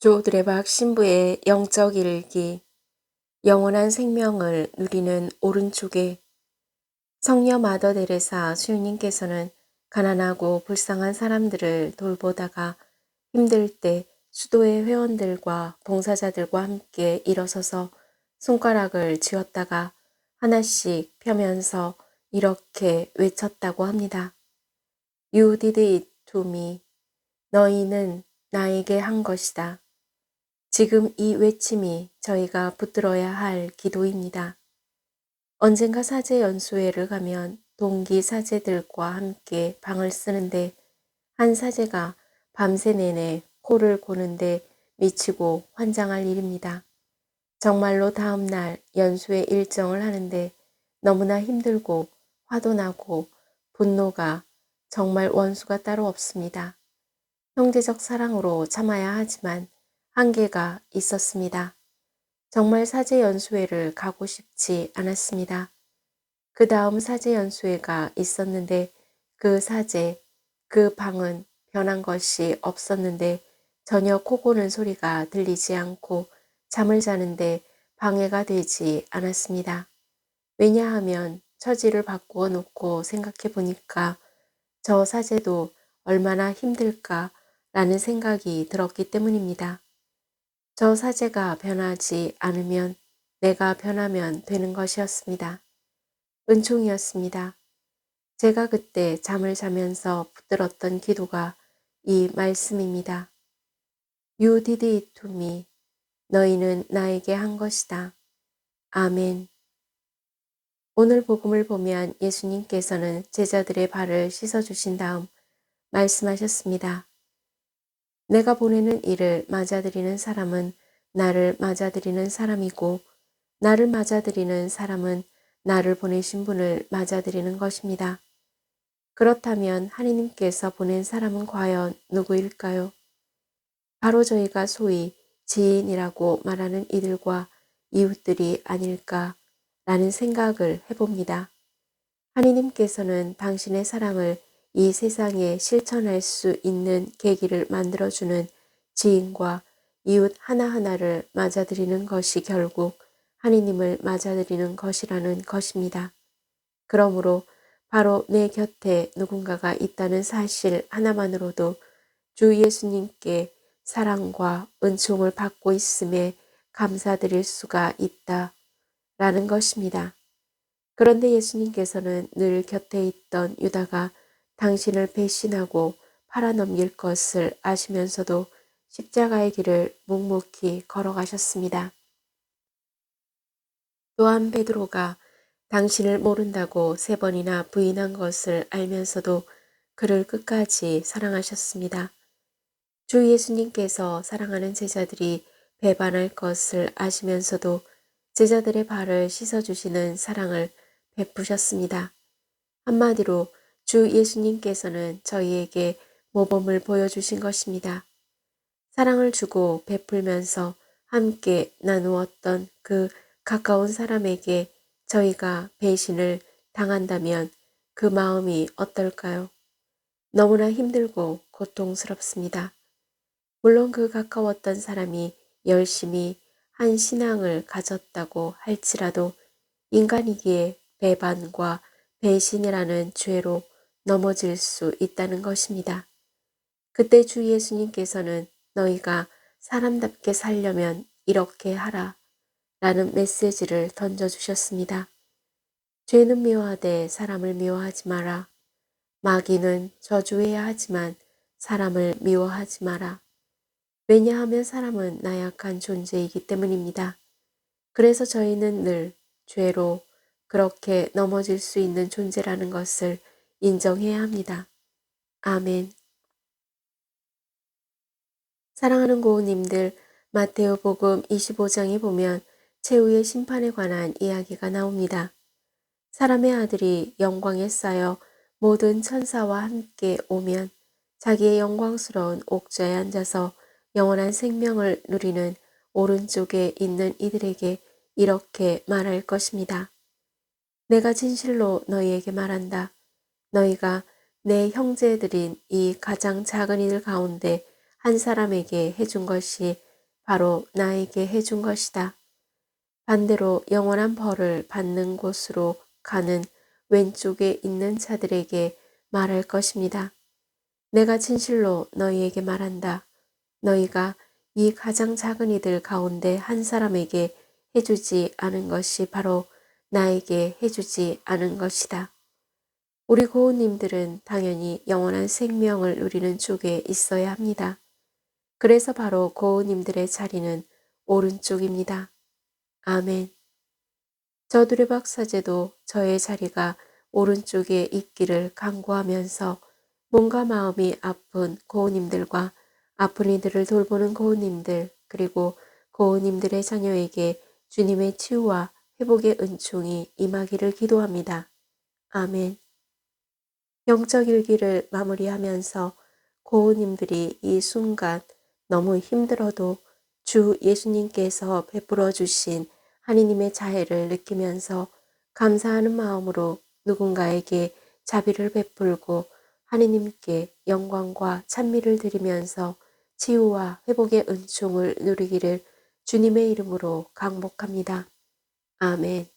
조 드레박 신부의 영적 일기. 영원한 생명을 누리는 오른쪽에. 성녀 마더 데레사 수녀님께서는 가난하고 불쌍한 사람들을 돌보다가 힘들 때 수도의 회원들과 봉사자들과 함께 일어서서 손가락을 쥐었다가 하나씩 펴면서 이렇게 외쳤다고 합니다. You did it to me. 너희는 나에게 한 것이다. 지금 이 외침이 저희가 붙들어야 할 기도입니다. 언젠가 사제 연수회를 가면 동기 사제들과 함께 방을 쓰는데 한 사제가 밤새 내내 코를 고는데 미치고 환장할 일입니다. 정말로 다음날 연수회 일정을 하는데 너무나 힘들고 화도 나고 분노가 정말 원수가 따로 없습니다. 형제적 사랑으로 참아야 하지만 한계가 있었습니다. 정말 사제연수회를 가고 싶지 않았습니다. 그 다음 사제연수회가 있었는데 그 방은 변한 것이 없었는데 전혀 코 고는 소리가 들리지 않고 잠을 자는데 방해가 되지 않았습니다. 왜냐하면 처지를 바꾸어 놓고 생각해 보니까 저 사제도 얼마나 힘들까라는 생각이 들었기 때문입니다. 저 사제가 변하지 않으면 내가 변하면 되는 것이었습니다. 은총이었습니다. 제가 그때 잠을 자면서 붙들었던 기도가 이 말씀입니다. You did it to me. 너희는 나에게 한 것이다. 아멘. 오늘 복음을 보면 예수님께서는 제자들의 발을 씻어주신 다음 말씀하셨습니다. 내가 보내는 이를 맞아들이는 사람은 나를 맞아들이는 사람이고 나를 맞아들이는 사람은 나를 보내신 분을 맞아들이는 것입니다. 그렇다면 하느님께서 보낸 사람은 과연 누구일까요? 바로 저희가 소위 지인이라고 말하는 이들과 이웃들이 아닐까라는 생각을 해봅니다. 하느님께서는 당신의 사랑을 이 세상에 실천할 수 있는 계기를 만들어주는 지인과 이웃 하나하나를 맞아들이는 것이 결국 하느님을 맞아들이는 것이라는 것입니다. 그러므로 바로 내 곁에 누군가가 있다는 사실 하나만으로도 주 예수님께 사랑과 은총을 받고 있음에 감사드릴 수가 있다라는 것입니다. 그런데 예수님께서는 늘 곁에 있던 유다가 당신을 배신하고 팔아넘길 것을 아시면서도 십자가의 길을 묵묵히 걸어가셨습니다. 또한 베드로가 당신을 모른다고 3번이나 부인한 것을 알면서도 그를 끝까지 사랑하셨습니다. 주 예수님께서 사랑하는 제자들이 배반할 것을 아시면서도 제자들의 발을 씻어주시는 사랑을 베푸셨습니다. 한마디로 주 예수님께서는 저희에게 모범을 보여주신 것입니다. 사랑을 주고 베풀면서 함께 나누었던 그 가까운 사람에게 저희가 배신을 당한다면 그 마음이 어떨까요? 너무나 힘들고 고통스럽습니다. 물론 그 가까웠던 사람이 열심히 한 신앙을 가졌다고 할지라도 인간이기에 배반과 배신이라는 죄로 넘어질 수 있다는 것입니다. 그때 주 예수님께서는 너희가 사람답게 살려면 이렇게 하라 라는 메시지를 던져주셨습니다. 죄는 미워하되 사람을 미워하지 마라. 마귀는 저주해야 하지만 사람을 미워하지 마라. 왜냐하면 사람은 나약한 존재이기 때문입니다. 그래서 저희는 늘 죄로 그렇게 넘어질 수 있는 존재라는 것을 인정해야 합니다. 아멘. 사랑하는 고우님들, 마테오 복음 25장에 보면 최후의 심판에 관한 이야기가 나옵니다. 사람의 아들이 영광에 쌓여 모든 천사와 함께 오면 자기의 영광스러운 옥좌에 앉아서 영원한 생명을 누리는 오른쪽에 있는 이들에게 이렇게 말할 것입니다. 내가 진실로 너희에게 말한다. 너희가 내 형제들인 이 가장 작은 이들 가운데 한 사람에게 해준 것이 바로 나에게 해준 것이다. 반대로 영원한 벌을 받는 곳으로 가는 왼쪽에 있는 자들에게 말할 것입니다. 내가 진실로 너희에게 말한다. 너희가 이 가장 작은 이들 가운데 한 사람에게 해주지 않은 것이 바로 나에게 해주지 않은 것이다. 우리 고우님들은 당연히 영원한 생명을 누리는 쪽에 있어야 합니다. 그래서 바로 고우님들의 자리는 오른쪽입니다. 아멘. 저들의 박사제도 저의 자리가 오른쪽에 있기를 간구하면서 몸과 마음이 아픈 고우님들과 아픈 이들을 돌보는 고우님들 그리고 고우님들의 자녀에게 주님의 치유와 회복의 은총이 임하기를 기도합니다. 아멘. 영적 일기를 마무리하면서 고우님들이 이 순간 너무 힘들어도 주 예수님께서 베풀어 주신 하느님의 자애를 느끼면서 감사하는 마음으로 누군가에게 자비를 베풀고 하느님께 영광과 찬미를 드리면서 치유와 회복의 은총을 누리기를 주님의 이름으로 강복합니다. 아멘.